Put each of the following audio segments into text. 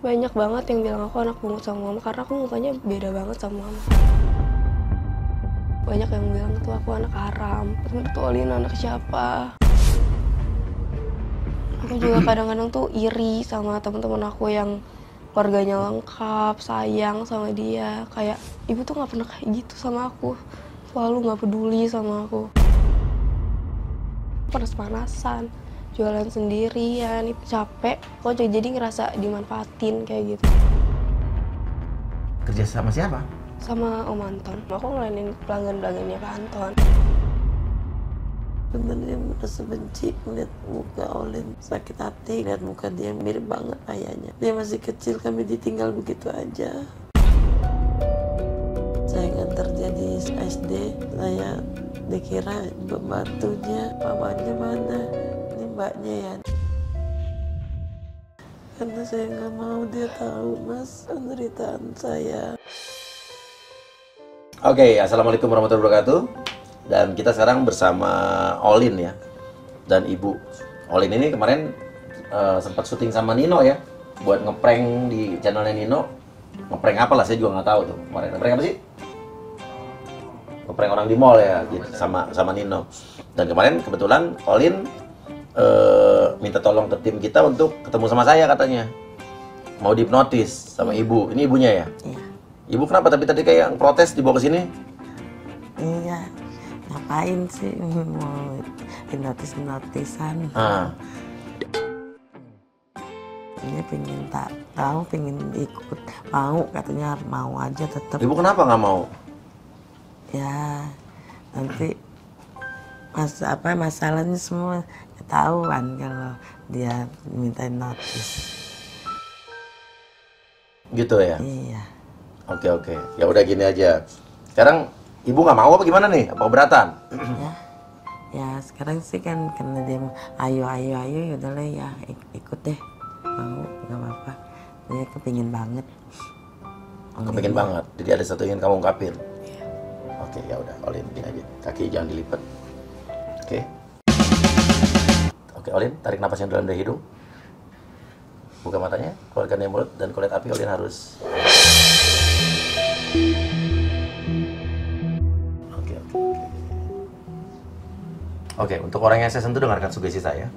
Banyak banget yang bilang aku anak pungut sama mama karena aku mukanya beda banget sama mama. Banyak yang bilang tuh aku anak haram, betulin anak siapa. Aku juga kadang-kadang tuh iri sama teman-teman aku yang keluarganya lengkap, sayang sama dia. Kayak ibu tuh nggak pernah kayak gitu sama aku, selalu nggak peduli sama aku. Panas-panasan, jualan sendirian, capek, kok jadi ngerasa dimanfaatin kayak gitu. Kerja sama siapa? Sama Om Anton, aku ngelainin pelanggan-pelanggannya Pak Anton. Sebenarnya merasa benci melihat muka Olin, sakit hati lihat muka dia mirip banget ayahnya. Dia masih kecil, kami ditinggal begitu aja. Saya ngantar dia di SD, saya dikira pembantunya, mamanya mana, ini mbaknya ya. Karena saya nggak mau dia tahu mas penderitaan saya. Oke, assalamualaikum warahmatullahi wabarakatuh. Dan kita sekarang bersama Olin ya, dan Ibu. Olin ini kemarin sempat syuting sama Nino ya, buat ngeprank di channelnya Nino. Ngeprank apa lah, saya juga nggak tahu tuh. Kemarin ngeprank apa sih? Ngeprank orang di mall ya, gitu, sama Nino. Dan kemarin kebetulan Olin minta tolong ke tim kita untuk ketemu sama saya katanya. Mau dihipnotis sama Ibu. Ini ibunya ya? Iya. Ibu kenapa tapi tadi kayak protes dibawa ke sini? Iya, ngapain sih mau hipnotisan? Dia pengen tahu, pengen ikut, mau katanya mau aja tetap. Ibu kenapa nggak mau? Ya nanti masalahnya semua ketahuan kalau dia minta notis. Gitu ya? Iya. Oke. Ya udah gini aja. Sekarang ibu nggak mau apa gimana nih? Apa keberatan? Ya sekarang sih kan karena dia ayo ya udahlah ya ikut deh, mau nggak apa-apa. Dia kepingin banget. Kepingin banget. Jadi ada satu yang kamu ungkapin. Oke, ya udah, Olin gini aja. Kaki jangan dilipat. Oke, Olin, tarik napasnya dalam dari hidung. Buka matanya, keluarkan dari mulut, dan kalau lihat api Olin harus. Oke, untuk orang yang saya sentuh, dengarkan sugesti saya.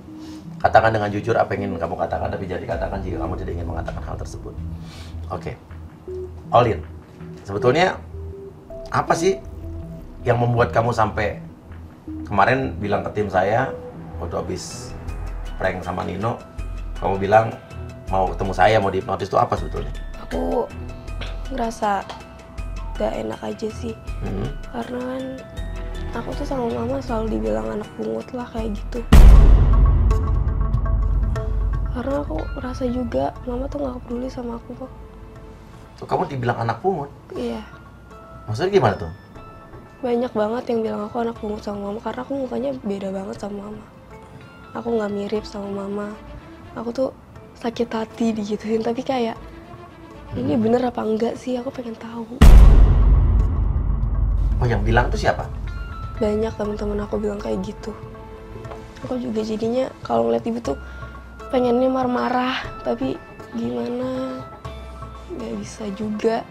Katakan dengan jujur apa yang ingin kamu katakan, tapi jangan dikatakan jika kamu tidak ingin mengatakan hal tersebut. Oke. Olin, sebetulnya apa sih yang membuat kamu sampai kemarin bilang ke tim saya waktu habis prank sama Nino, kamu bilang mau ketemu saya, mau dihipnotis, itu apa sebetulnya? Aku ngerasa gak enak aja sih, karena kan aku tuh sama mama selalu dibilang anak pungut lah kayak gitu. Karena aku rasa juga mama tuh gak peduli sama aku kok. Tuh, kamu dibilang anak pungut? Iya. Maksudnya gimana tuh? Banyak banget yang bilang aku anak pungut sama mama karena aku mukanya beda banget sama mama. Aku gak mirip sama mama. Aku tuh sakit hati digituin, tapi kayak ini bener apa enggak sih, aku pengen tahu. Oh, yang bilang itu siapa? Banyak teman-teman aku bilang kayak gitu. Aku juga jadinya kalau ngeliat ibu tuh pengennya marah-marah, tapi gimana, nggak bisa juga,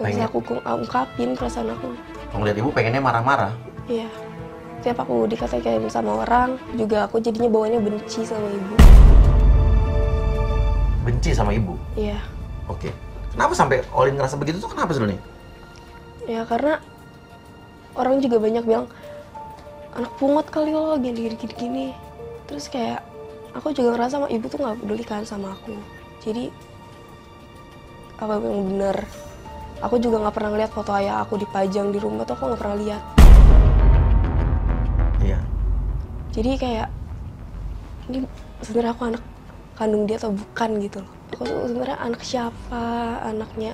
nggak bisa aku ungkapin perasaan aku. Ngeliat ibu pengennya marah-marah? Iya, tiap aku dikatain sama orang juga aku jadinya bawaannya benci sama ibu. Benci sama ibu? Iya. Oke. Kenapa sampai Olin ngerasa begitu tuh, kenapa sebenarnya? Ya karena orang juga banyak bilang anak pungut kali lo gini. Terus kayak aku juga ngerasa sama ibu tuh nggak peduli kan sama aku. Jadi apa yang bener? Aku juga nggak pernah ngeliat foto ayah aku dipajang di rumah tuh, aku nggak pernah lihat. Iya. Jadi kayak ini sebenarnya aku anak kandung dia atau bukan gitu loh. Aku tuh sebenarnya anak siapa, anaknya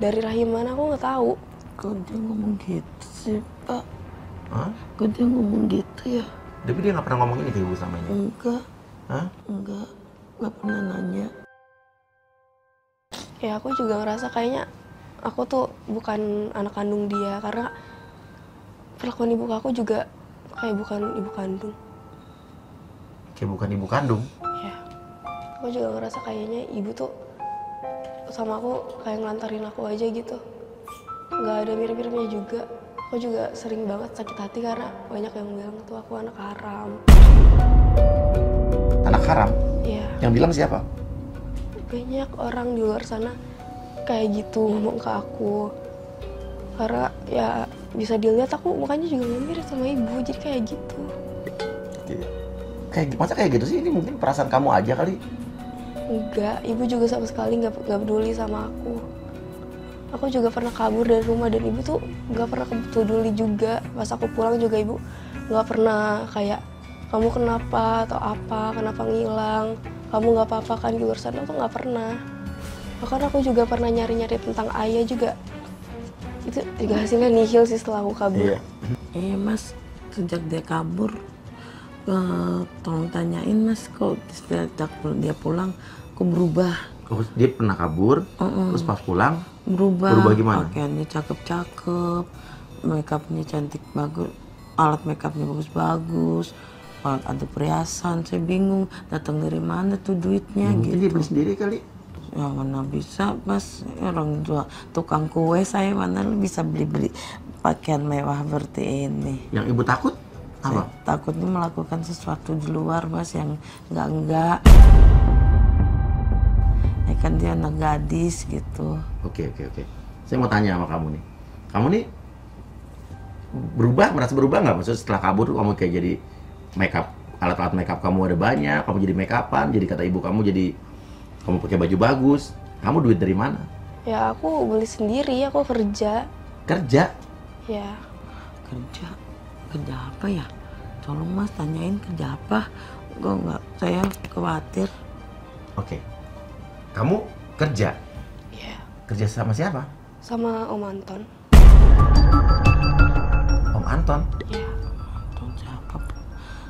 dari rahim mana aku nggak tahu. Kok dia ngomong gitu sih Pak? Hah? Kok dia ngomong gitu ya? Tapi dia nggak pernah ngomong ini ke ibu sama ini? Enggak. Hah? Enggak pernah nanya. Ya aku juga ngerasa kayaknya aku tuh bukan anak kandung dia karena perlakuan ibu aku juga kayak bukan ibu kandung. Kayak bukan ibu kandung? Ya, aku juga ngerasa kayaknya ibu tuh sama aku kayak ngelantarin aku aja gitu. Nggak ada mirip-miripnya juga. Aku juga sering banget sakit hati karena banyak yang bilang tuh aku anak haram. Anak haram? Iya. Yang bilang siapa? Banyak orang di luar sana kayak gitu ngomong ke aku. Karena ya bisa dilihat aku mukanya juga nggak mirip sama ibu, jadi kayak gitu. Masa kayak gitu sih? Ini mungkin perasaan kamu aja kali. Enggak, ibu juga sama sekali nggak peduli sama aku. Aku juga pernah kabur dari rumah dan ibu tuh nggak pernah peduli juga. Pas aku pulang juga ibu nggak pernah kayak kamu kenapa atau apa, kenapa ngilang, kamu nggak apa-apa kan di luar sana, tuh nggak pernah. Bahkan aku juga pernah nyari-nyari tentang ayah juga. Itu juga hasilnya nihil sih setelah aku kabur. Iya mas, sejak dia kabur, tolong tanyain mas, kok sejak dia pulang, kok berubah? Dia pernah kabur, terus pas pulang Berubah gimana? Pakaiannya cakep-cakep, makeupnya cantik bagus, alat makeupnya bagus-bagus, ada perhiasan. Saya bingung datang dari mana tuh duitnya Mungkin gitu. dia beli sendiri kali. Ya mana bisa mas, orang jual tukang kue saya mana bisa beli pakaian mewah seperti ini. Yang ibu takut apa? Saya takutnya melakukan sesuatu di luar mas yang enggak. Ya kan dia anak gadis gitu. Oke. Saya mau tanya sama kamu nih. Kamu nih merasa berubah nggak? Maksudnya setelah kabur kamu kayak jadi makeup, alat-alat makeup kamu ada banyak, kamu jadi makeupan, jadi kata ibu kamu jadi kamu pakai baju bagus. Kamu duit dari mana? Ya aku beli sendiri, aku kerja. Kerja? Ya. Kerja apa ya? Tolong mas tanyain kerja apa? Gue nggak, saya khawatir. Oke. Kamu kerja? Ya. Kerja sama siapa? Sama Om Anton. Om Anton? Ya. Anton siapa?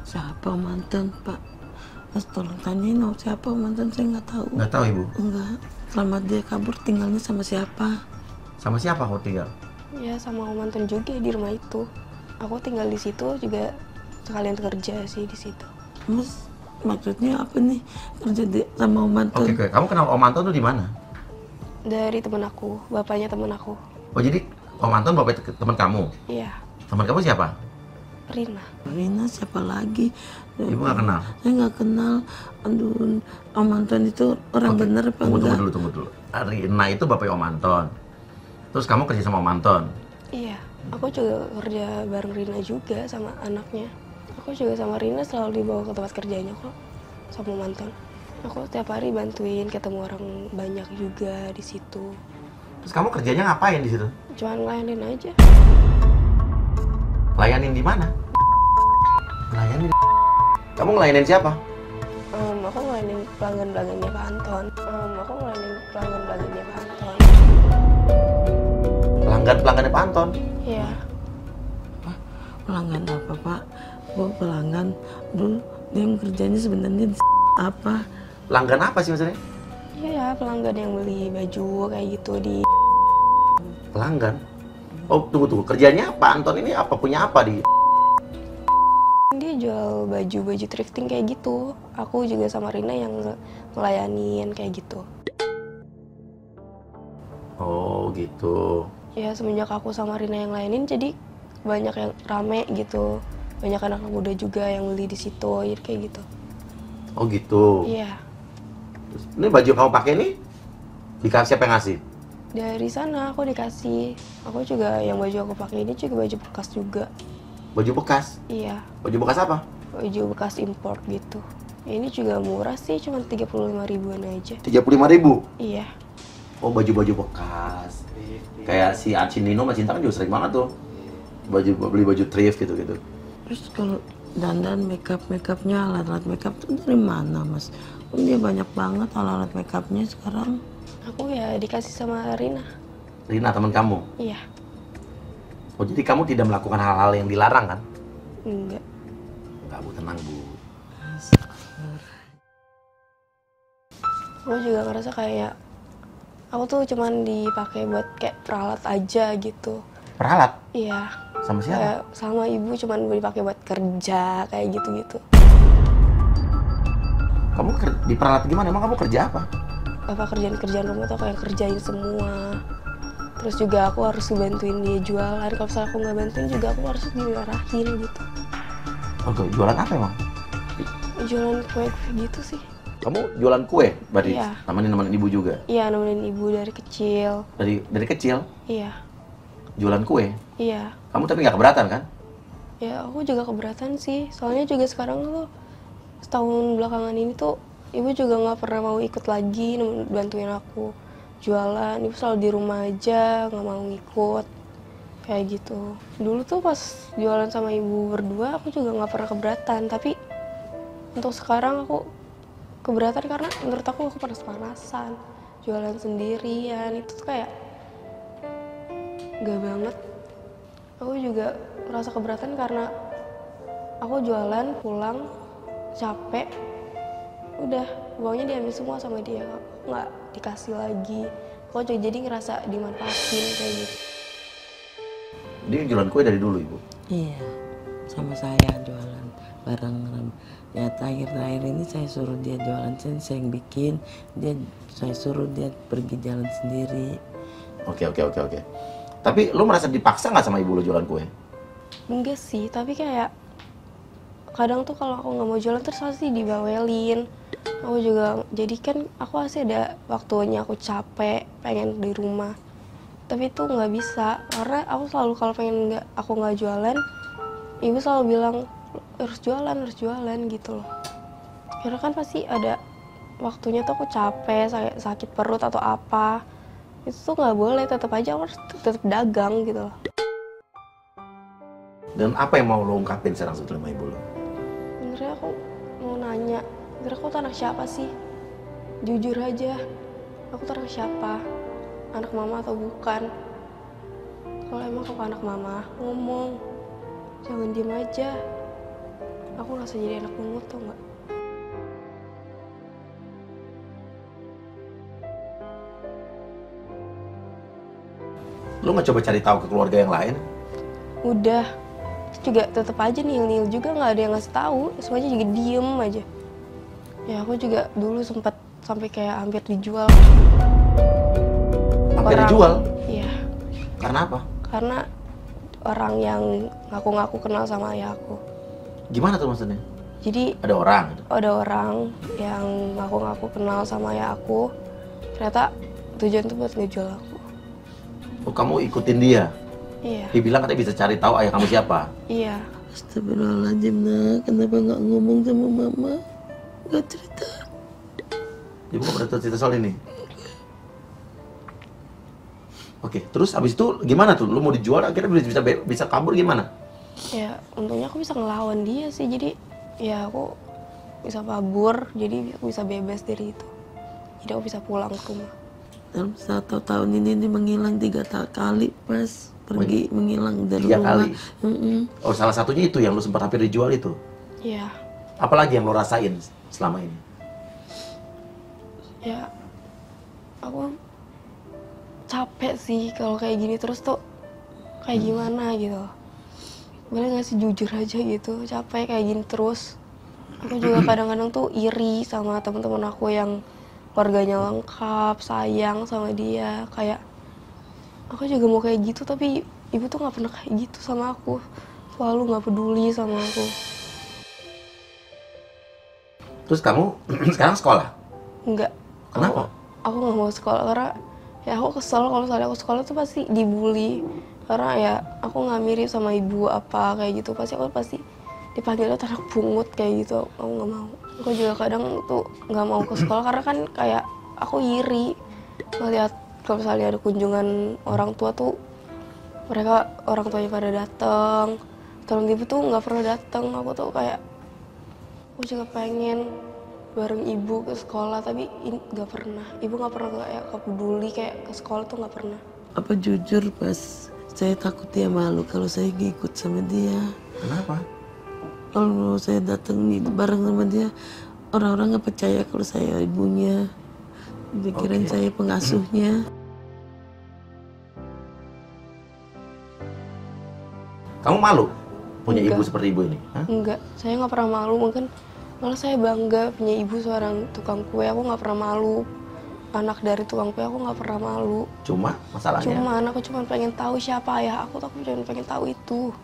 Siapa Om Anton pak? Mas tolong tanyain siapa Om Anton, saya nggak tahu. Nggak tahu ibu? Enggak. Selama dia kabur tinggalnya sama siapa? Sama siapa kau tinggal? Ya sama Om Anton juga di rumah itu. Aku tinggal di situ juga sekalian kerja sih di situ. Mas maksudnya apa nih kerja sama Om Anton? Oke. Kamu kenal Om Anton tuh di mana? Dari temen aku, bapaknya temen aku. Oh jadi Om Anton bapak teman kamu? Iya, Teman kamu siapa? Rina. Rina siapa lagi? Ibu nggak kenal? Saya nggak kenal. Aduh, Om Anton itu orang bener apa enggak? Tunggu dulu. Rina itu bapaknya Om Anton. Terus kamu kerja sama Om Anton? Iya, aku juga kerja bareng Rina juga sama anaknya. Aku juga sama Rina selalu dibawa ke tempat kerjanya kok, sama Om Anton. Aku tiap hari bantuin ketemu orang banyak juga di situ. Terus kamu kerjanya ngapain di situ? Cuman ngelayanin aja. Layanin di mana? Layanin. Kamu ngelayanin siapa? Aku ngelayanin pelanggan-pelanggannya Pak Anton. Pelanggannya Pak Anton? Iya. Pelanggan apa pak? Bu pelanggan. Dulu dia kerjanya sebenarnya di apa? Pelanggan apa sih maksudnya? Iya, pelanggan yang beli baju kayak gitu di... Pelanggan? Oh tunggu. Kerjanya Pak Anton ini apa? Punya apa di... Dia jual baju-baju thrifting kayak gitu. Aku juga sama Rina yang ngelayanin kayak gitu. Oh gitu. Ya semenjak aku sama Rina yang layanin jadi banyak yang rame gitu. Banyak anak muda juga yang beli di situ, jadi kayak gitu. Oh gitu. Iya. Terus, ini baju kamu pakai ini dikasih siapa yang ngasih? Dari sana aku dikasih. Aku juga yang baju aku pakai ini juga baju bekas juga. Baju bekas? Iya. Baju bekas apa? Baju bekas import gitu. Ini juga murah sih, cuma 35 ribuan aja. 35.000? Iya. Oh baju-baju bekas. Kayak si Acin Nino sama Cinta kan juga sering banget tuh beli baju thrift gitu. Terus kalau dandan makeupnya alat-alat makeup itu dari mana mas? Dia banyak banget alat-alat makeupnya sekarang. Aku ya dikasih sama Rina. Rina teman kamu? Iya. Oh jadi kamu tidak melakukan hal-hal yang dilarang kan? Enggak. Enggak Bu, tenang Bu. Aku juga ngerasa kayak aku tuh cuman dipakai buat kayak peralat aja gitu. Peralat? Iya. Sama siapa? Kayak sama ibu cuman dipakai buat kerja kayak gitu-gitu. Kamu diperalat gimana? Emang kamu kerja apa? kerjaan-kerjaan rumah tuh aku yang kerjain semua. Terus juga aku harus bantuin dia jualan. Kalau misalnya aku nggak bantuin juga aku harus dimarahin gitu. Oke, jualan apa emang? Jualan kue gitu sih. Kamu jualan kue, berarti Iya. nemenin ibu juga? Iya, nemenin ibu dari kecil. Dari kecil Iya, jualan kue? iya. Kamu tapi nggak keberatan kan? Ya aku juga keberatan sih. Soalnya juga sekarang tuh setahun belakangan ini tuh ibu juga nggak pernah mau ikut lagi bantuin aku jualan. Ibu selalu di rumah aja, nggak mau ngikut kayak gitu. Dulu tuh pas jualan sama ibu berdua aku juga nggak pernah keberatan. Tapi untuk sekarang aku keberatan karena menurut aku panas-panasan jualan sendirian itu tuh kayak gak banget. Aku juga merasa keberatan karena aku jualan pulang capek, udah uangnya diambil semua sama dia, nggak dikasih lagi. Aku juga jadi ngerasa dimanfaatin kayak gitu. Dia jualan kue dari dulu, Ibu? Iya, sama saya jualan bareng. Ya terakhir-terakhir ini saya suruh dia jualan, saya yang bikin, saya suruh dia pergi jalan sendiri. Oke. Tapi lu merasa dipaksa nggak sama ibu lu jualan kue? Enggak sih, tapi kayak kadang tuh kalau aku nggak mau jualan terus pasti dibawelin. Aku juga, jadi kan aku pasti ada waktunya aku capek, pengen di rumah. Tapi itu nggak bisa, karena aku selalu kalau pengen aku nggak jualan, ibu selalu bilang harus jualan gitu loh. Karena kan pasti ada waktunya tuh aku capek, sakit perut atau apa. Itu tuh nggak boleh, tetap aja aku harus tetap dagang gitu loh. Dan apa yang mau lo ungkapin sekarang sebetulnya sama ibu lo? Sebenarnya aku mau nanya, sebenarnya aku tuh anak siapa sih? Jujur aja, aku tuh anak siapa? Anak mama atau bukan? Kalau emang aku anak mama, ngomong. Jangan diem aja. Aku ngerasa jadi anak pungut tau nggak? Lo nggak coba cari tahu ke keluarga yang lain? Udah, itu juga tetap aja nihil juga nggak ada yang ngasih tahu. Semuanya juga diem aja. Ya aku juga dulu sempat sampai kayak hampir dijual. Hampir dijual? Iya. Karena apa? Karena orang yang ngaku-ngaku kenal sama ayah aku. Gimana tuh maksudnya? Jadi Ada orang? ada orang yang ngaku-ngaku kenal sama ayah aku. Ternyata tujuan itu buat ngejual aku. Oh, kamu ikutin dia? Iya. Dia bilang katanya bisa cari tahu ayah kamu siapa? Iya. Astagfirullahaladzim, nak. Kenapa nggak ngomong sama mama? Nggak cerita. Ibu nggak pernah cerita soal ini? Oke, terus abis itu gimana tuh? Lu mau dijual akhirnya bisa kabur gimana? Ya untungnya aku bisa ngelawan dia sih. Jadi ya aku bisa kabur. Jadi aku bisa bebas dari itu. Jadi aku bisa pulang ke rumah. Dalam 1 tahun ini dia menghilang 3 kali pas pergi menghilang dari 3 rumah. kali? Oh, salah satunya itu yang lu sempat hampir dijual itu? Iya. Apalagi yang lo rasain selama ini? Ya aku capek sih kalau kayak gini terus tuh kayak gimana gitu. Boleh nggak sih jujur aja gitu, capek kayak gini terus. Aku juga kadang-kadang tuh iri sama teman-teman aku yang keluarganya lengkap, sayang sama dia. Kayak aku juga mau kayak gitu tapi ibu tuh nggak pernah kayak gitu sama aku. Selalu nggak peduli sama aku. Terus kamu sekarang sekolah? Enggak. Kenapa? Aku nggak mau sekolah karena ya aku kesel kalau misalnya aku sekolah tuh pasti dibully. Karena ya aku nggak mirip sama ibu apa kayak gitu. Pasti dipanggilnya anak pungut kayak gitu. Aku nggak mau. Aku juga kadang tuh nggak mau ke sekolah karena kan kayak aku iri ngeliat kalau misalnya ada kunjungan orang tua tuh mereka orang tuanya pada datang. Terus ibu tuh nggak pernah datang. Aku tuh kayak aku juga pengen bareng ibu ke sekolah tapi nggak pernah. Ibu nggak pernah kayak peduli kayak ke sekolah tuh nggak pernah. Apa jujur pas saya takut dia malu kalau saya ngikut sama dia. Kenapa? Kalau saya datang bareng sama dia, orang-orang nggak percaya kalau saya ibunya. Pikiran saya pengasuhnya. Kamu malu punya ibu Enggak. seperti ibu ini? Hah? Enggak, saya nggak pernah malu. Mungkin malah saya bangga punya ibu seorang tukang kue. Aku nggak pernah malu anak dari tukang kue aku nggak pernah malu. Cuma masalahnya. Cuman aku cuma pengen tahu siapa ayah aku, tuh aku cuma pengen tahu itu.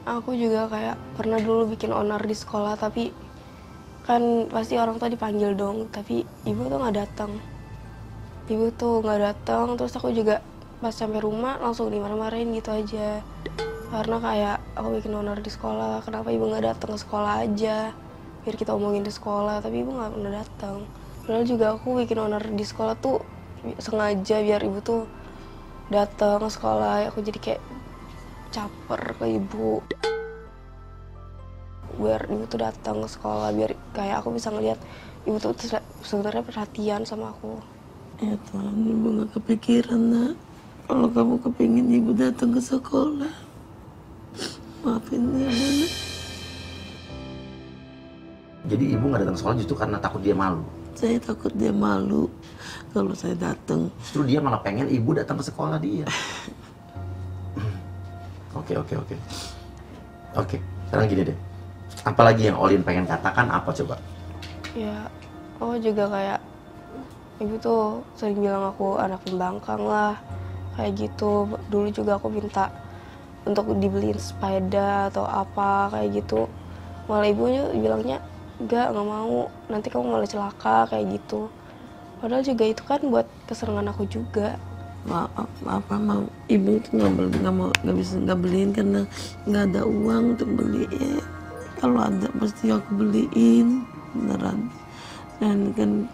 Aku juga kayak pernah dulu bikin onar di sekolah, tapi kan pasti orang tua dipanggil dong, tapi ibu tuh nggak datang. Ibu tuh nggak datang, terus aku juga pas sampai rumah langsung dimarah-marahin gitu aja. Karena kayak aku bikin onar di sekolah, kenapa ibu nggak datang ke sekolah aja, biar kita omongin di sekolah, tapi ibu nggak pernah datang. Padahal juga aku bikin onar di sekolah tuh sengaja biar ibu tuh datang ke sekolah. Aku jadi kayak caper ke ibu, biar ibu tuh datang ke sekolah, biar kayak aku bisa ngeliat ibu tuh sebenarnya perhatian sama aku. Ya Tuhan, ibu gak kepikiran nak. Kalau kamu kepingin ibu datang ke sekolah, maafin ya nak. Jadi ibu nggak datang ke sekolah justru karena takut dia malu. Saya takut dia malu kalau saya datang. Justru dia malah pengen ibu datang ke sekolah dia. Oke. Oke, sekarang gini deh. Apalagi yang Olin pengen katakan apa coba? Ya, aku juga kayak ibu tuh sering bilang aku anak pembangkang lah, kayak gitu. Dulu juga aku minta untuk dibeliin sepeda atau apa kayak gitu. Malah ibunya bilangnya nggak mau, nanti kamu malah celaka kayak gitu. Padahal juga itu kan buat kesenangan aku juga. Apa mau ibu itu nggak beliin karena nggak ada uang untuk beli. Kalau ada pasti aku beliin beneran. Dan kan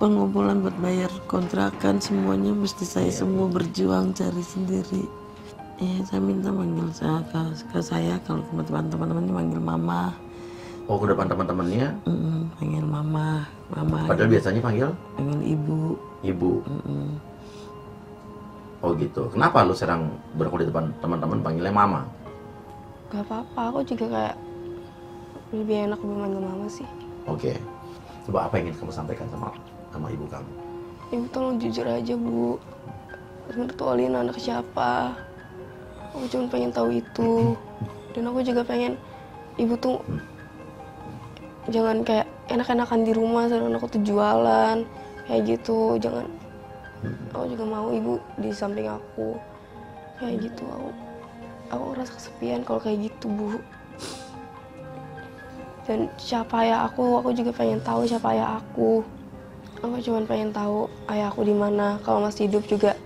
pengumpulan buat bayar kontrakan semuanya mesti saya semua berjuang cari sendiri. Saya minta manggil ke saya kalau teman-temannya manggil mama. Oh, ke depan teman-temannya? Panggil mama. Padahal biasanya panggil ibu. Oh gitu. Kenapa lu serang berkulit di depan teman-teman panggilnya mama? Gak apa-apa, aku juga kayak lebih enak memanggil mama sih. Oke. Coba apa yang ingin kamu sampaikan sama ibu kamu? Ibu tolong jujur aja, Bu. Sebenarnya tuh Olin anak siapa? Aku cuma pengen tahu itu. Dan aku juga pengen ibu tuh jangan kayak enak-enakan di rumah, sedangkan aku tuh jualan kayak gitu. Jangan. Aku juga mau ibu di samping aku kayak gitu. Aku ngerasa kesepian kalau kayak gitu, Bu. Dan siapa ayah aku juga pengen tahu siapa ayah aku. Aku cuma pengen tahu ayah aku di mana. Kalau masih hidup juga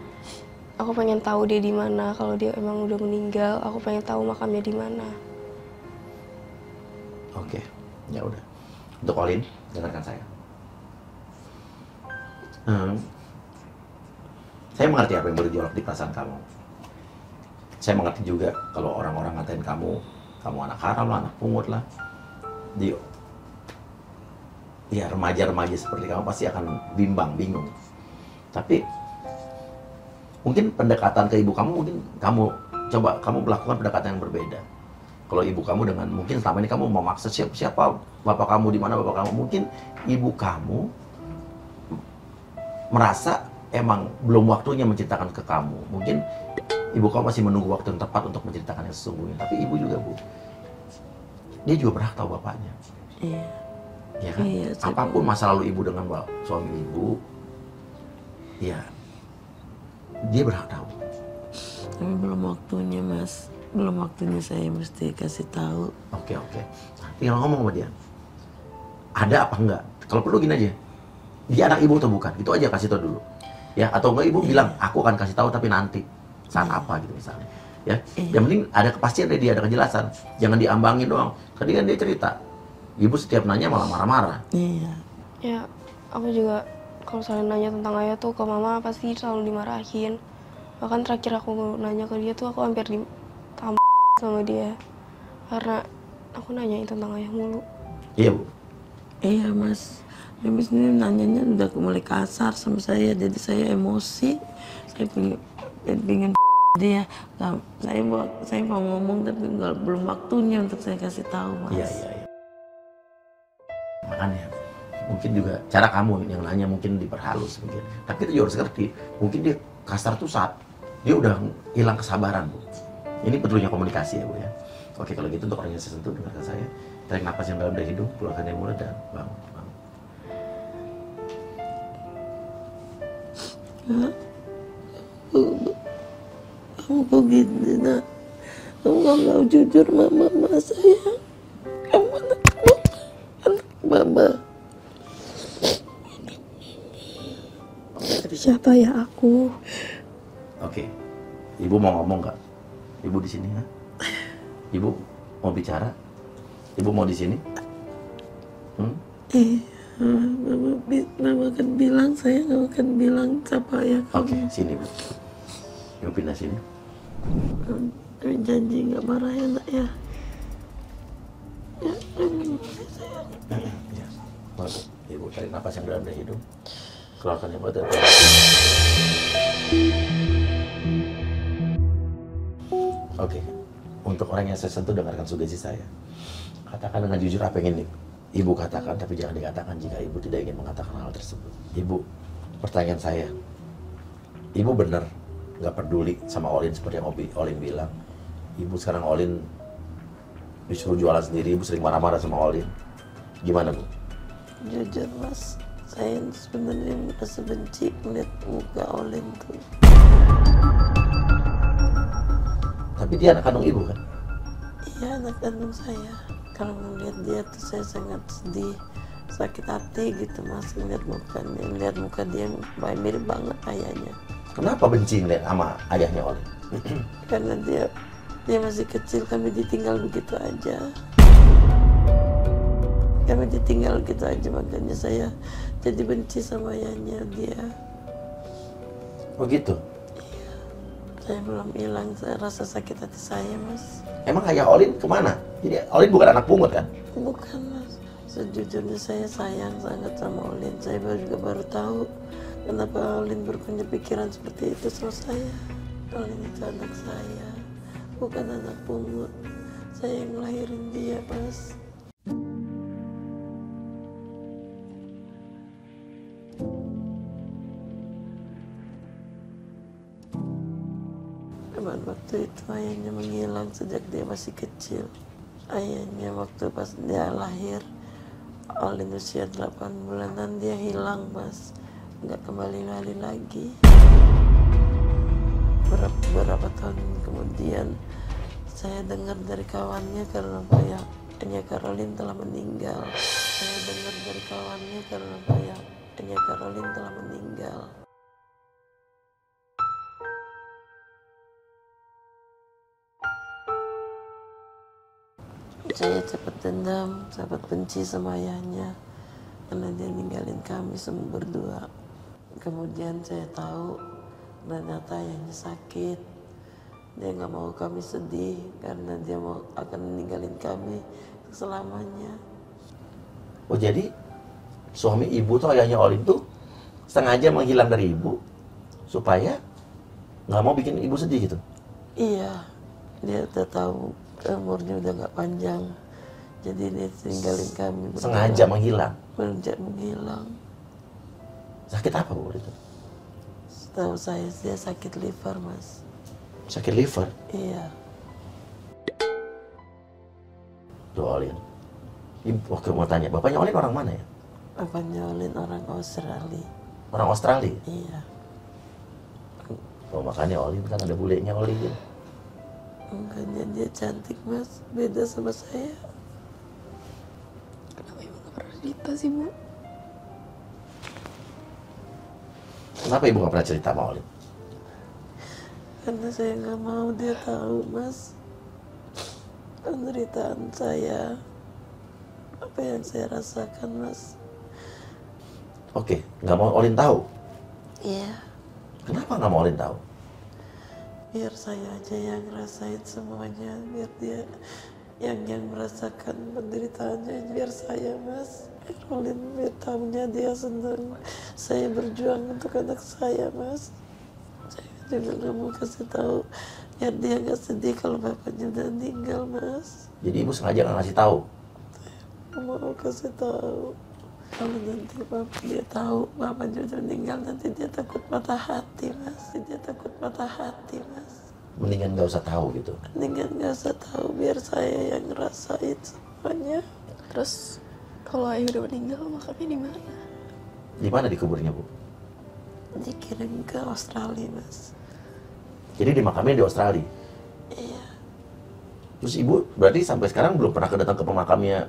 aku pengen tahu dia di mana. Kalau dia emang udah meninggal, aku pengen tahu makamnya di mana. Oke, ya udah. Untuk Olin, dengarkan saya. Saya mengerti apa yang bergejolak di perasaan kamu. Saya mengerti juga kalau orang-orang ngatain kamu anak haram lah, anak pungut lah. Ya remaja-remaja seperti kamu pasti akan bingung. Tapi mungkin pendekatan ke ibu kamu, mungkin kamu melakukan pendekatan yang berbeda. Kalau ibu kamu dengan mungkin selama ini kamu memaksa siapa bapak kamu, di mana bapak kamu, mungkin ibu kamu merasa emang belum waktunya menceritakan ke kamu. Mungkin ibu kamu masih menunggu waktu yang tepat untuk menceritakan yang sesungguhnya. Tapi ibu juga, Bu, dia juga berhak tahu bapaknya. Iya. Ya kan? Iya, apapun masa lalu ibu dengan suami ibu, ya dia berhak tahu. Tapi belum waktunya, Mas. Belum waktunya saya mesti kasih tahu. Oke. Tinggal ngomong sama dia. Ada apa enggak? Kalau perlu gini aja. Dia anak ibu atau bukan? Itu aja kasih tahu dulu. Ya, atau enggak ibu bilang, aku akan kasih tahu tapi nanti. Saat apa gitu misalnya. Ya. Yang penting ada kepastian dari dia, ada kejelasan. Jangan diambangin doang. Tadi kan dia cerita. Ibu setiap nanya malah marah-marah. Iya. Ya, aku juga kalau selain nanya tentang ayah tuh ke mama pasti selalu dimarahin. Bahkan terakhir aku nanya ke dia tuh aku hampir sama dia. Karena aku nanyain tentang ayah mulu. Iya, Bu. Iya, Mas. Habis ini nanyanya udah mulai kasar sama saya, jadi saya emosi. Saya pengen dia. Nah, saya mau ngomong tapi belum waktunya untuk saya kasih tahu, Mas. Iya. Makanya mungkin juga cara kamu yang nanya mungkin diperhalus mungkin. Tapi itu juga harus ngerti. Mungkin dia kasar tuh saat dia udah hilang kesabaran, Bu. Ini perlunya komunikasi ya, Bu ya. Oke, kalau gitu untuk orang yang saya sentuh, dengarkan saya. Tarik napas yang dalam dari hidung, keluarkan dari mulut dan bangun. Kak, kamu kok gini nak? Kamu gak mau jujur mama sayang. Kamu anak mama. Tapi siapa ya aku? Oke, ibu mau ngomong nggak? Ibu di sini ya? Ibu mau bicara? Ibu mau di sini? Mama akan bilang, saya gak akan bilang siapa ya kamu. Oke, sini bu. Ibu pindah sini. Tapi janji gak marah ya nak ya. Ya, sayang. Ya, masuk. Ibu tarik napas yang dalam dari hidung. Keluarkan yang badan. Oke, untuk orang yang saya sentuh dengarkan sugesti saya. Katakan dengan jujur apa yang ingin ibu katakan, tapi jangan dikatakan jika ibu tidak ingin mengatakan hal tersebut. Ibu, pertanyaan saya, ibu benar nggak peduli sama Olin seperti yang Olin bilang. Ibu sekarang Olin disuruh jualan sendiri, ibu sering marah-marah sama Olin. Gimana bu? Jujur mas, saya sebenarnya masih benci melihat muka Olin tuh. Tapi dia anak kandung ibu kan? Iya, anak kandung saya. Kalau melihat dia tuh saya sangat sedih, sakit hati gitu mas, melihat muka dia mirip banget ayahnya. Kenapa benci ngeliat sama ayahnya Olin? Karena dia masih kecil, kami ditinggal begitu aja. Kami ditinggal gitu aja, makanya saya jadi benci sama ayahnya dia. Oh gitu? Saya belum hilang, saya rasa sakit hati saya mas. Emang ayah Olin kemana? Jadi Olin bukan anak pungut kan? Bukan mas, sejujurnya saya sayang sangat sama Olin. Saya juga baru tahu kenapa Olin berpunya pikiran seperti itu sama saya. Olin itu anak saya, bukan anak pungut. Saya yang ngelahirin dia mas. Waktu itu ayahnya menghilang sejak dia masih kecil. Ayahnya waktu pas dia lahir, Olin usia 8 bulanan dia hilang mas, nggak kembali lagi. Beberapa tahun kemudian saya dengar dari kawannya karena ayahnya Karolin telah meninggal. Saya dengar dari kawannya karena ayahnya Karolin telah meninggal. Saya cepat dendam, cepat benci sama ayahnya karena dia ninggalin kami semua berdua. Kemudian saya tahu ternyata ayahnya sakit. Dia nggak mau kami sedih karena dia akan ninggalin kami selamanya. Oh jadi suami ibu tuh ayahnya Olin tuh sengaja menghilang dari ibu supaya nggak mau bikin ibu sedih gitu? Iya, dia udah tahu umurnya udah nggak panjang, jadi dia tinggalin kami berdua. Sengaja menghilang? Menghilang. Sakit apa bu itu? Setahu saya dia sakit liver mas. Sakit liver? Iya. Tuh Olin, oke mau tanya, bapaknya Olin orang mana ya? Bapaknya Olin orang Australia. Orang Australia? Iya. Oh makanya Olin kan ada bulenya Olin. Makanya dia cantik mas, beda sama saya. Kenapa ibu gak pernah cerita sih bu? Kenapa ibu gak pernah cerita sama Olin? Karena saya nggak mau dia tahu mas penderitaan saya, apa yang saya rasakan mas. Oke, nggak mau Olin tahu? Iya. Kenapa nggak mau Olin tahu? Biar saya aja yang ngerasain semuanya, biar dia yang merasakan penderitaannya, biar saya mas. Olin biar tahunya dia senang saya berjuang untuk anak saya mas. Saya juga nggak mau kasih tahu biar dia nggak sedih kalau bapaknya udah meninggal mas. Jadi ibu sengaja nggak ngasih tahu? Nggak mau kasih tahu. Kalau nanti dia tahu bapaknya udah meninggal, nanti dia takut patah hati mas. Dia takut patah hati mas. Mendingan nggak usah tahu gitu? Mendingan nggak usah tahu, biar saya yang ngerasain semuanya. Terus kalau ayah udah meninggal makamnya di mana? Di mana dikuburnya bu? dikirim ke Australia, Mas. Jadi dimakamnya di Australia. Iya. Terus ibu berarti sampai sekarang belum pernah datang ke pemakamnya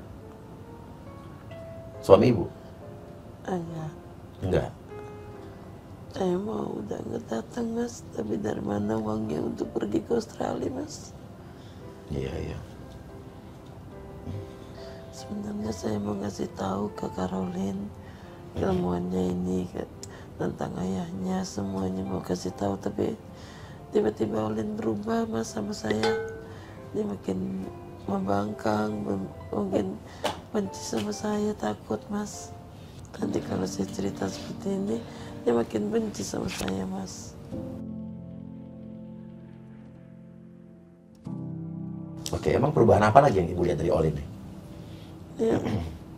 suami ibu? Enggak. Enggak. Saya mau udah nggak datang, Mas. Tapi dari mana uangnya untuk pergi ke Australia, Mas? Iya, iya. Sebenarnya saya mau ngasih tahu ke Caroline ilmuannya ini tentang ayahnya, semuanya mau kasih tahu, tapi tiba-tiba Olin berubah, Mas, sama saya. Dia makin membangkang, mungkin benci sama saya, takut, Mas. Nanti kalau saya cerita seperti ini, dia makin benci sama saya, Mas. Oke, emang perubahan apa lagi yang ibu lihat dari Olin nih? Ya,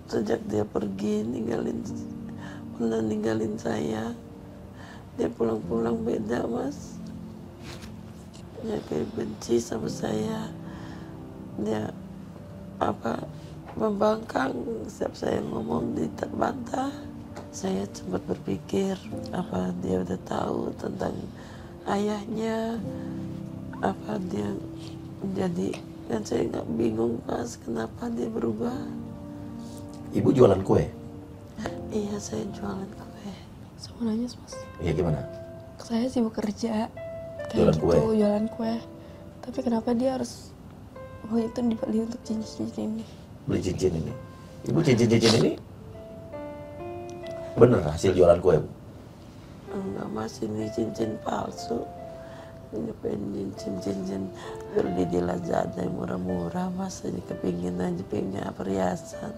sejak dia pergi pernah ninggalin saya, dia pulang-pulang beda, Mas. Dia kayak benci sama saya, dia membangkang setiap saya ngomong dibantah. Saya sempat berpikir apa dia udah tahu tentang ayahnya, apa dia menjadi, kan saya nggak bingung, Mas, kenapa dia berubah. Ibu jualan kue? Iya, saya jualan kue. Sama nanya, Mas. Iya, gimana? Saya sibuk kerja Jualan kayak gitu, kue? jualan kue. Tapi kenapa dia harus uang itu dibeli untuk cincin-cincin ini? Beli cincin ini. Ibu cincin-cincin ini bener hasil jualan kue, Bu? Enggak, Mas, ini cincin palsu. Ini pengen cincin beli di Lazada yang murah-murah, Mas. Ini kepingin aja, pengen perhiasan.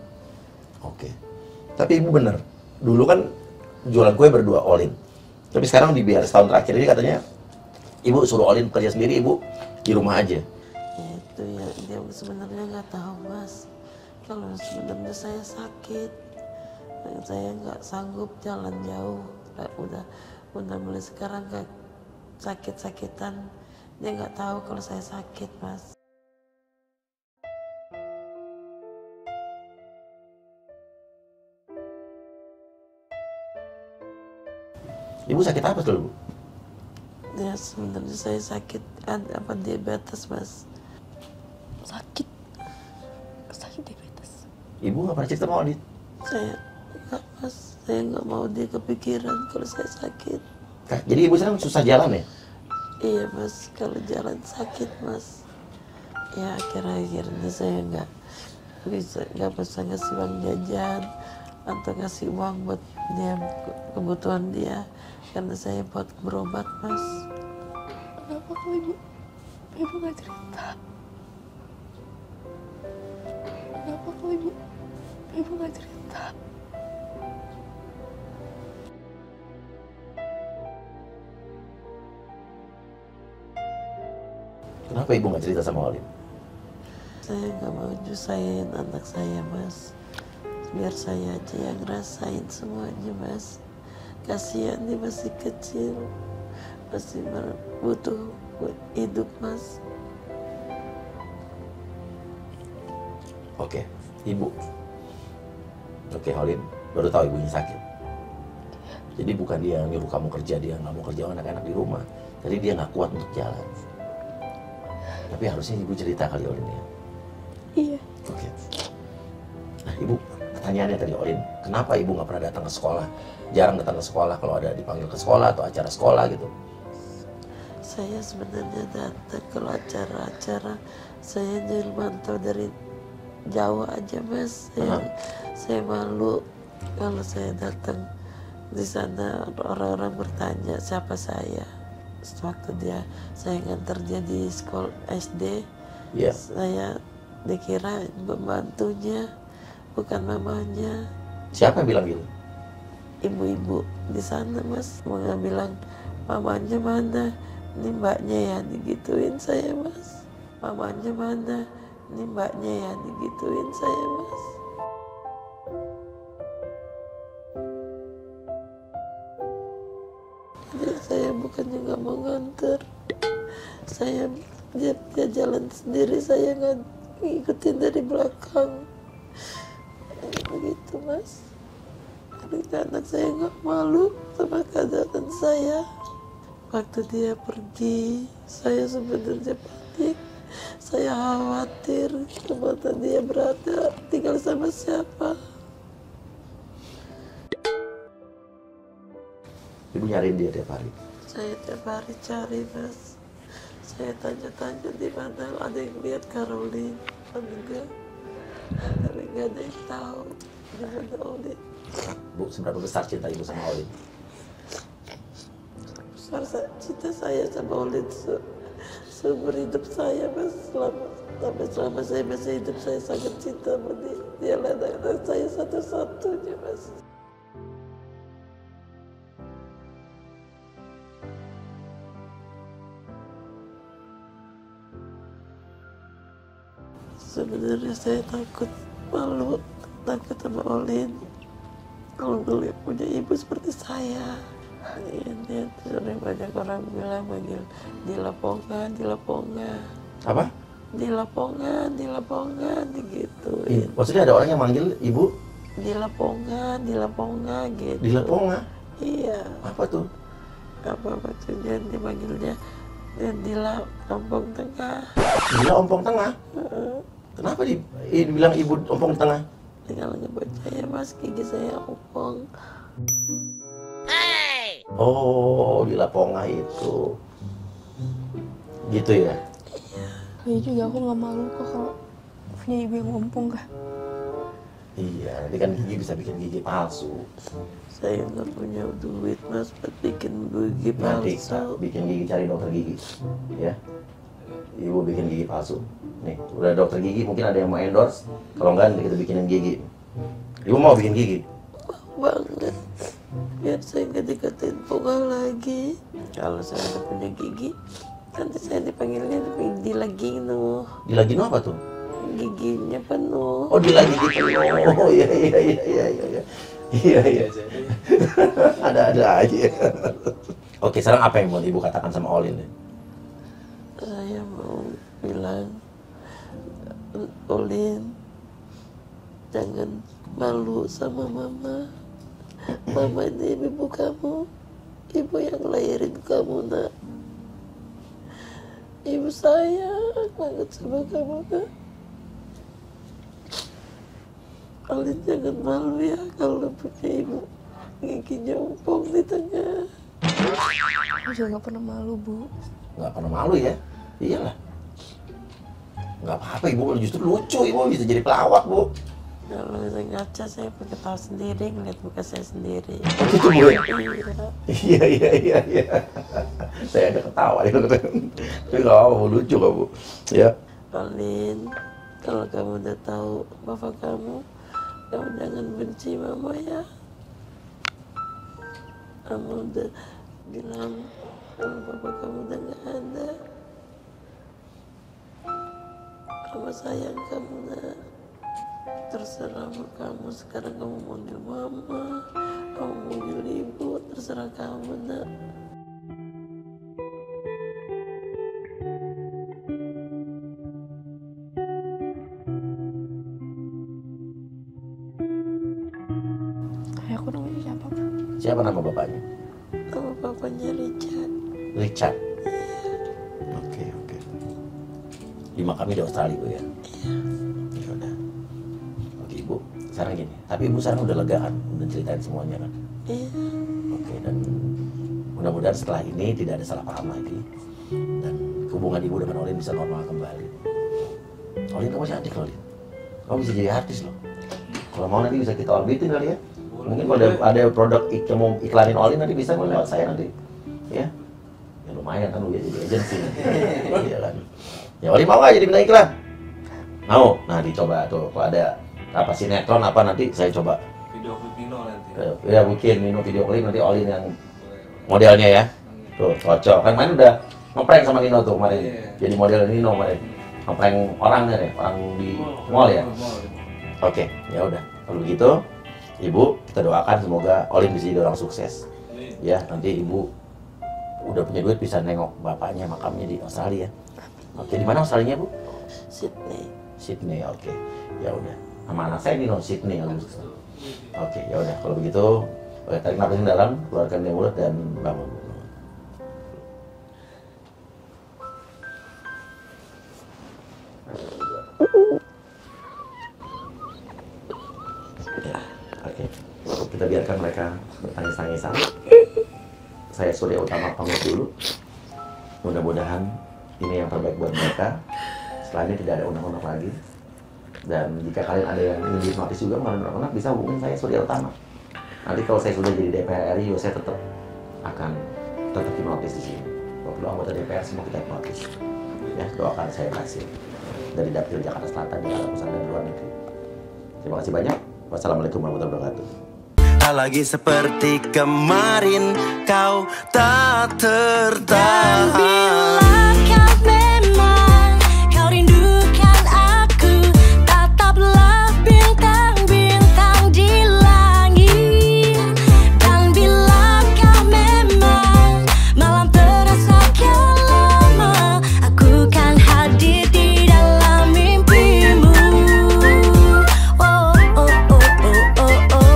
Oke. Tapi ibu bener, dulu kan jualan kue berdua Olin. Tapi sekarang di biar setahun terakhir ini katanya ibu suruh Olin kerja sendiri, ibu di rumah aja. Itu ya, dia sebenarnya nggak tahu, Mas. Kalau sebenarnya saya sakit, saya nggak sanggup jalan jauh. Udah mulai sekarang nggak sakit-sakitan. Dia nggak tahu kalau saya sakit, Mas. Ibu sakit apa dulu, Bu? Ya sebenarnya saya sakit diabetes, Mas. Sakit diabetes. Ibu nggak pernah cerita sama Olin? Saya nggak, Mas. Saya nggak mau dia kepikiran kalau saya sakit. Jadi ibu sekarang susah jalan ya? Iya, Mas. Kalau jalan sakit, Mas. Ya akhir-akhirnya saya nggak bisa ngasih uang jajan atau ngasih uang buat dia, kebutuhan dia, karena saya buat berobat, Mas. Kenapa kok ibu nggak cerita? Kenapa kok ibu nggak cerita? Kenapa ibu nggak cerita sama Olin? Saya nggak mau nyusahin anak saya, Mas. Biar saya aja yang ngerasain semuanya, Mas. Kasihan dia masih kecil, masih butuh hidup, Mas. Oke, ibu. Oke, Olin baru tahu ibunya sakit. Jadi bukan dia yang nyuruh kamu kerja, dia nggak mau kerja anak-anak di rumah. Jadi dia nggak kuat untuk jalan. Tapi harusnya ibu cerita kali Olin ya. Iya. Oke. Nah, ibu, pertanyaannya tadi Olin, kenapa ibu nggak pernah datang ke sekolah? Jarang datang ke sekolah kalau ada dipanggil ke sekolah atau acara sekolah gitu. Saya sebenarnya datang kalau acara-acara, saya jadi mantau dari jauh aja, Mas. Saya malu kalau saya datang di sana, orang-orang bertanya siapa saya. Waktu saya nganter dia di sekolah SD, saya dikira pembantunya, bukan mamanya. Siapa yang bilang gitu? Ibu-ibu di sana, Mas. Mau bilang mamanya mana? Ini mbaknya ya, digituin saya, Mas. Mamanya mana? Ini mbaknya ya, digituin saya, Mas. Jadi saya bukannya nggak mau nganter, dia jalan sendiri, saya nggak ngikutin dari belakang, begitu, Mas. Ternyata anak saya nggak malu sama keadaan saya. Waktu dia pergi, saya sebenarnya panik. Saya khawatir kemana dia berada, tinggal sama siapa. Ibu nyariin dia tiap hari. Saya tiap hari cari, Mas. Saya tanya-tanya di mana, ada yang lihat Caroline, enggak. Tapi nggak ada yang tahu di mana Olin. Bu, seberapa besar cinta ibu sama Olin? Besar cinta saya sama Olin seumur hidup saya, Mas. Selama saya masih hidup, saya sangat cinta sama dia. Dia anak saya satu-satunya, Mas. Sebenarnya saya malu, takut sama Olin. Kalau ngeliat punya ibu seperti saya. Ini sering banyak orang bilang manggil dilapongan. Apa? Dilapongan, digituin. Maksudnya ada orang yang manggil ibu? Dilapongan, gitu. Dilapongan? Iya. Apa tuh? Apa maksudnya dipanggilnya? Dila Ompong Tengah. Dila Ompong Tengah? Kenapa dibilang ibu ompong tengah? Kalau nggak percaya, Mas, gigi saya ompong. Oh, Dila Ponga itu. Gitu ya? Iya juga, aku nggak malu kok kalau punya ibu yang ompong kah. Iya, nanti kan gigi bisa bikin gigi palsu. Saya nggak punya duit, Mas, buat bikin gigi Nanti palsu. bikin gigi, cari dokter gigi. Ya, ibu bikin gigi palsu. Nih, udah dokter gigi, mungkin ada yang mau endorse. Kalau enggak, nanti kita bikinin gigi. Ibu mau bikin gigi? Mau banget. Biar saya nggak dikatain Ponga lagi. Kalau saya udah punya gigi, nanti saya dipanggilnya Dila Gino. Dila Gino apa tuh? Giginya penuh. Oh, Dila Gigi penuh. Oh, iya. Iya. Ada aja. Oke, sekarang apa yang mau ibu katakan sama Olin? Saya mau bilang, Olin, jangan malu sama mama. Mama ini ibu kamu, ibu yang lahirin kamu, nak. Ibu sayang banget sama kamu, nak. Olin jangan malu ya kalau punya ibu giginya ompong di tengah. Aku juga nggak pernah malu, Bu. Nggak pernah malu ya? Iyalah. Nggak apa-apa, ibu justru lucu, ibu bisa jadi pelawak, Bu. Kalau saya ngaca, saya pakai tahu sendiri, ngeliat muka saya sendiri. Gitu, Bu. Iya. Iya. Saya ada ketawa itu. Tapi nggak apa-apa, lucu kok, Bu. Ya. Olin, kalau kamu udah tahu bapak kamu jangan benci mama ya. Kamu udah bilang kalau bapak kamu udah nggak ada. Mama sayang kamu, nak. Terserah sama kamu, sekarang kamu manggil mama, kamu manggil ibu, terserah kamu, nak. Ayahku namanya siapa, Bu? Siapa nama bapaknya? Nama bapaknya Richard. Richard. Oke. Dimakami di Australia, Bu ya? Ya udah. Oke, Ibu. Sekarang gini. Tapi Ibu sekarang udah lega kan? Udah ceritain semuanya kan? Iya. Oke, dan mudah-mudahan setelah ini tidak ada salah paham lagi. Dan hubungan Ibu dengan Olin bisa normal kembali. Olin, kamu cantik loh, Olin. Kamu bisa jadi artis loh. Kalau mau nanti bisa kita orbitin kali ya. Mungkin kalau ada produk mau iklanin Olin nanti bisa lewat saya nanti. Ya. Ya lumayan kan udah jadi agensi. Iya kan. Ya Olin mau nggak jadi bintang iklan? Mau. Nah dicoba tuh kalau ada apa sinetron apa nanti saya coba. Video klip Nino nanti. Ya mungkin Nino video klip nanti Olin yang modelnya ya. Tuh cocok. Kan main udah ngeprank sama Nino tuh kemarin. Jadi model Nino kemarin. Ngeprank orang ya, orang di mall ya. Oke, ya udah. Kalau begitu, Ibu kita doakan semoga Olin bisa jadi orang sukses. Ya, nanti Ibu udah punya duit bisa nengok bapaknya makamnya di Australia. Oke, di mana Australia, Bu? Sydney. Sydney, oke. Ya udah. Sama anak saya Nino Sydney Agustus. Oke, ya udah kalau begitu, tarik nafas yang dalam, keluarkan dari mulut dan bangun. Ya, oke. Kita biarkan mereka bertangis-tangisan. Saya Surya Utama pamit dulu. Mudah-mudahan ini yang terbaik buat mereka. Setelah ini tidak ada unek-unek lagi. Dan jika kalian ada yang ingin dihipnotis juga mengenai unek-unek, bisa hubungin saya Surya Utama. Nanti kalau saya sudah jadi DPR RI, saya akan tetap hipnotis di sini. Kalau anggota DPR semua kita hipnotis. Ya, doakan saya berhasil. Dari Dapil Jakarta Selatan, Jakarta Pusat dan luar negeri. Terima kasih banyak. Wassalamualaikum warahmatullahi wabarakatuh. Tak lagi seperti kemarin, kau tak tertarik.